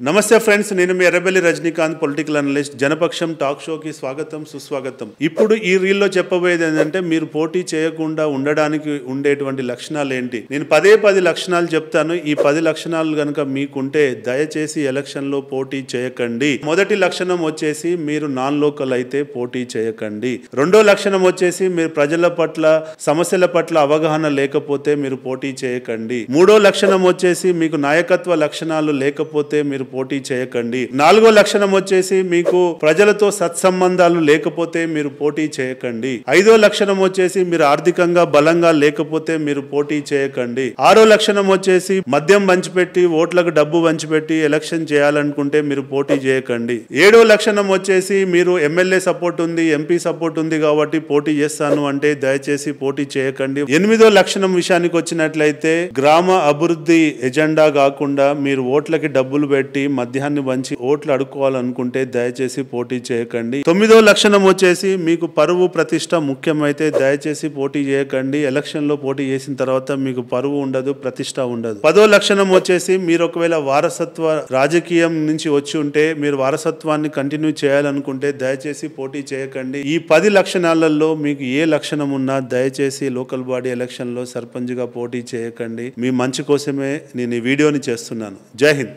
నమస్తే ఫ్రెండ్స్, నేను మీ Errabelli Rajinikanth, political analyst. Janapaksham talk షోకి స్వాగతం, సుస్వాగతం. ఇప్పుడు ఈ రీల్లో చెప్పబోయేది ఏంటంటే, మీరు పోటీ చేయకుండా ఉండడానికి ఉండేటువంటి లక్షణాలు ఏంటి. నేను 10 లక్షణాలు చెప్తాను. ఈ 10 లక్షణాలు కనుక మీకుంటే దయచేసి ఎలక్షన్లో పోటీ చేయకండి. మొదటి లక్షణం వచ్చేసి మీరు నాన్ లోకల్ అయితే పోటీ చేయకండి. రెండో లక్షణం వచ్చేసి మీరు ప్రజల పట్ల, సమస్యల పట్ల అవగాహన లేకపోతే మీరు పోటీ చేయకండి. మూడో లక్షణం వచ్చేసి మీకు నాయకత్వ లక్షణాలు లేకపోతే మీరు పోటీ చేయకండి. నాలుగో లక్షణం వచ్చేసి మీకు ప్రజలతో సత్సంబంధాలు లేకపోతే మీరు పోటీ చేయకండి. ఐదో లక్షణం వచ్చేసి మీరు ఆర్థికంగా బలంగా లేకపోతే మీరు పోటీ చేయకండి. ఆరో లక్షణం వచ్చేసి మద్యం పంచిపెట్టి, ఓట్లకు డబ్బు పంచిపెట్టి ఎలక్షన్ చేయాలనుకుంటే మీరు పోటీ చేయకండి. ఏడో లక్షణం వచ్చేసి మీరు ఎమ్మెల్యే సపోర్ట్ ఉంది, ఎంపీ సపోర్ట్ ఉంది కాబట్టి పోటీ చేస్తాను అంటే దయచేసి పోటీ చేయకండి. ఎనిమిదో లక్షణం విషయానికి వచ్చినట్లయితే, గ్రామ అభివృద్ధి ఎజెండా కాకుండా మీరు ఓట్లకి డబ్బులు పెట్టి మద్యాన్ని పంచి ఓట్లు అడుక్కోవాలనుకుంటే దయచేసి పోటీ చేయకండి. తొమ్మిదో లక్షణం వచ్చేసి మీకు పరువు ప్రతిష్ట ముఖ్యమైతే దయచేసి పోటీ చేయకండి. ఎలక్షన్ లో పోటీ చేసిన తర్వాత మీకు పరువు ఉండదు, ప్రతిష్ట ఉండదు. పదో లక్షణం వచ్చేసి మీరు ఒకవేళ వారసత్వ రాజకీయం నుంచి వచ్చి ఉంటే, మీరు వారసత్వాన్ని కంటిన్యూ చేయాలనుకుంటే దయచేసి పోటీ చేయకండి. ఈ 10 లక్షణాలలో మీకు ఏ లక్షణం ఉన్నా దయచేసి లోకల్ బాడీ ఎలక్షన్ లో సర్పంచ్ గా పోటీ చేయకండి. మీ మంచి కోసమే నేను ఈ వీడియోని చేస్తున్నాను. జై హింద్.